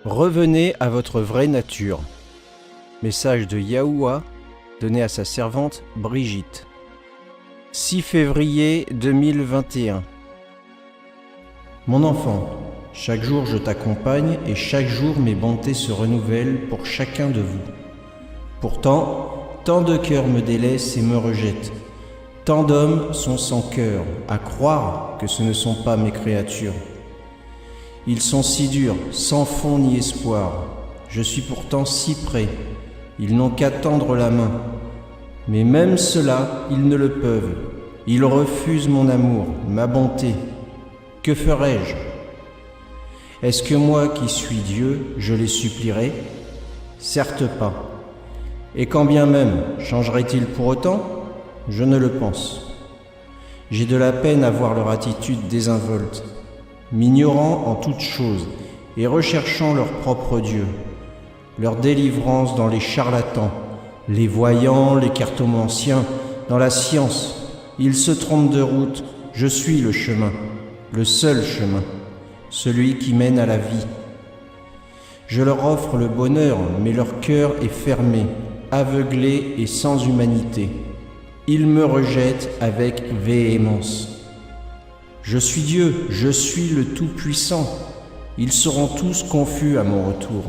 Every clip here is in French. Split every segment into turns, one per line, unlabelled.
Revenez à votre vraie nature. Message de Yahuwah donné à sa servante Brigitte. 6 février 2021. Mon enfant, chaque jour je t'accompagne et chaque jour mes bontés se renouvellent pour chacun de vous. Pourtant, tant de cœurs me délaissent et me rejettent. Tant d'hommes sont sans cœur, à croire que ce ne sont pas mes créatures. Ils sont si durs, sans fond ni espoir. Je suis pourtant si près, ils n'ont qu'à tendre la main. Mais même cela, ils ne le peuvent. Ils refusent mon amour, ma bonté. Que ferai-je? Est-ce que moi qui suis Dieu, je les supplierai? Certes pas. Et quand bien même, changerait-il pour autant? Je ne le pense. J'ai de la peine à voir leur attitude désinvolte, m'ignorant en toutes choses et recherchant leur propre Dieu, leur délivrance dans les charlatans, les voyants, les cartomanciens, dans la science. Ils se trompent de route, je suis le chemin, le seul chemin, celui qui mène à la vie. Je leur offre le bonheur, mais leur cœur est fermé, aveuglé et sans humanité. Ils me rejettent avec véhémence. Je suis Dieu, je suis le Tout-Puissant. Ils seront tous confus à mon retour.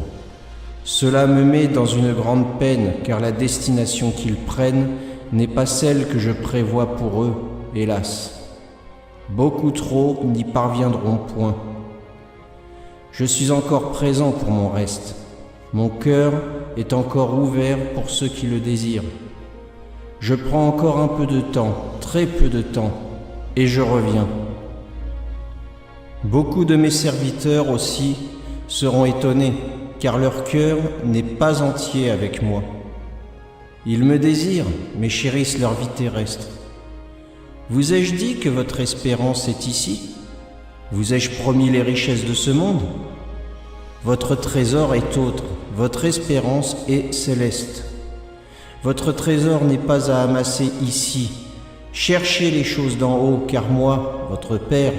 Cela me met dans une grande peine, car la destination qu'ils prennent n'est pas celle que je prévois pour eux, hélas. Beaucoup trop n'y parviendront point. Je suis encore présent pour mon reste. Mon cœur est encore ouvert pour ceux qui le désirent. Je prends encore un peu de temps, très peu de temps, et je reviens. Beaucoup de mes serviteurs aussi seront étonnés, car leur cœur n'est pas entier avec moi. Ils me désirent, mais chérissent leur vie terrestre. Vous ai-je dit que votre espérance est ici? Vous ai-je promis les richesses de ce monde? Votre trésor est autre, votre espérance est céleste. Votre trésor n'est pas à amasser ici. Cherchez les choses d'en haut, car moi, votre Père,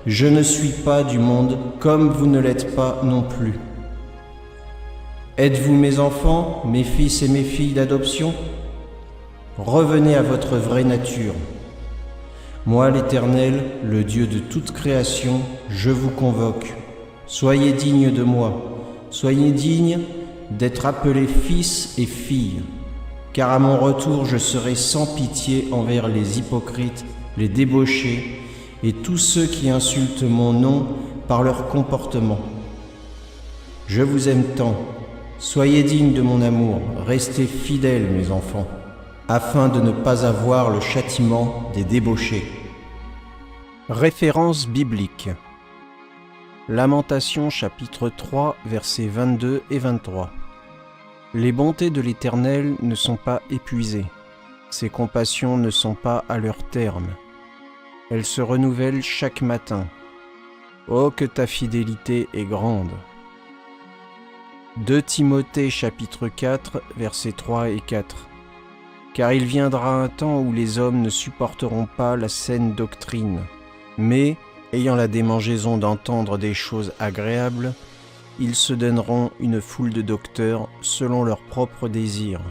je ne suis pas du monde, comme vous ne l'êtes pas non plus. Êtes-vous mes enfants, mes fils et mes filles d'adoption? Revenez à votre vraie nature. Moi, l'Éternel, le Dieu de toute création, je vous convoque. Soyez dignes de moi, soyez dignes d'être appelés fils et filles. Car à mon retour, je serai sans pitié envers les hypocrites, les débauchés et tous ceux qui insultent mon nom par leur comportement. Je vous aime tant, soyez dignes de mon amour, restez fidèles mes enfants, afin de ne pas avoir le châtiment des débauchés. Référence biblique. Lamentation chapitre 3 versets 22 et 23. Les bontés de l'Éternel ne sont pas épuisées, ses compassions ne sont pas à leur terme. Elles se renouvellent chaque matin. Oh, que ta fidélité est grande. 2 Timothée chapitre 4 versets 3 et 4. Car il viendra un temps où les hommes ne supporteront pas la saine doctrine, mais, ayant la démangeaison d'entendre des choses agréables, ils se donneront une foule de docteurs selon leurs propres désirs,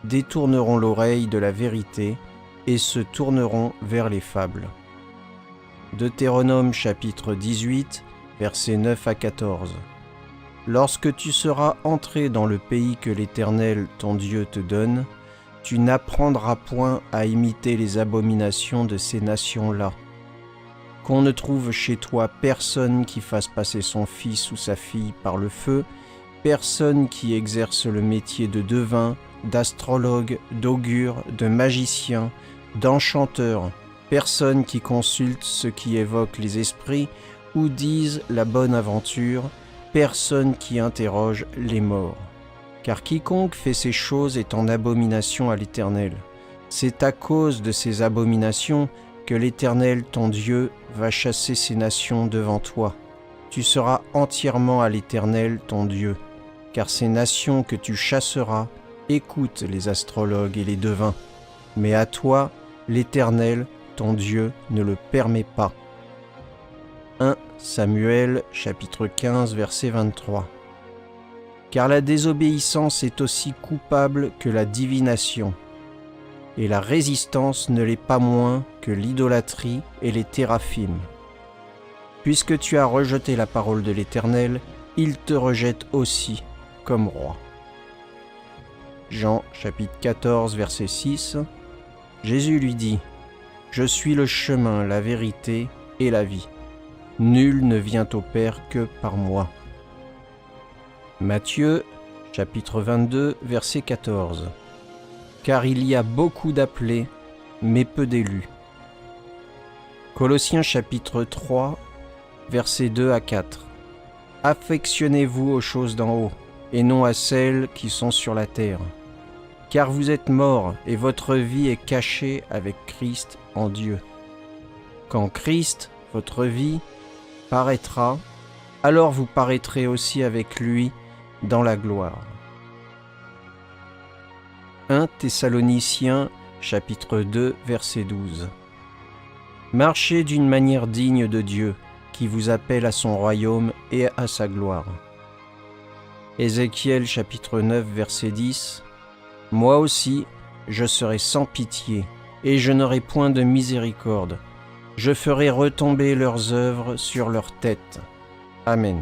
détourneront l'oreille de la vérité et se tourneront vers les fables. Deutéronome chapitre 18, versets 9 à 14. Lorsque tu seras entré dans le pays que l'Éternel, ton Dieu, te donne, tu n'apprendras point à imiter les abominations de ces nations-là. Qu'on ne trouve chez toi personne qui fasse passer son fils ou sa fille par le feu, personne qui exerce le métier de devin, d'astrologue, d'augure, de magicien, d'enchanteur, personne qui consulte ce qui évoque les esprits ou dise la bonne aventure, personne qui interroge les morts. Car quiconque fait ces choses est en abomination à l'Éternel. C'est à cause de ces abominations que l'Éternel, ton Dieu, va chasser ces nations devant toi. Tu seras entièrement à l'Éternel, ton Dieu, car ces nations que tu chasseras écoutent les astrologues et les devins. Mais à toi, l'Éternel, ton Dieu, ne le permet pas. 1 Samuel, chapitre 15, verset 23. Car la désobéissance est aussi coupable que la divination, et la résistance ne l'est pas moins que l'idolâtrie et les téraphimes. Puisque tu as rejeté la parole de l'Éternel, il te rejette aussi comme roi. Jean chapitre 14, verset 6. Jésus lui dit : Je suis le chemin, la vérité et la vie. Nul ne vient au Père que par moi. Matthieu chapitre 22, verset 14. Car il y a beaucoup d'appelés, mais peu d'élus. Colossiens chapitre 3, versets 2 à 4. Affectionnez-vous aux choses d'en haut, et non à celles qui sont sur la terre. Car vous êtes morts, et votre vie est cachée avec Christ en Dieu. Quand Christ, votre vie, paraîtra, alors vous paraîtrez aussi avec lui dans la gloire. 1 Thessaloniciens chapitre 2, verset 12. Marchez d'une manière digne de Dieu, qui vous appelle à son royaume et à sa gloire. Ézéchiel chapitre 9, verset 10. Moi aussi, je serai sans pitié, et je n'aurai point de miséricorde. Je ferai retomber leurs œuvres sur leurs têtes. Amen.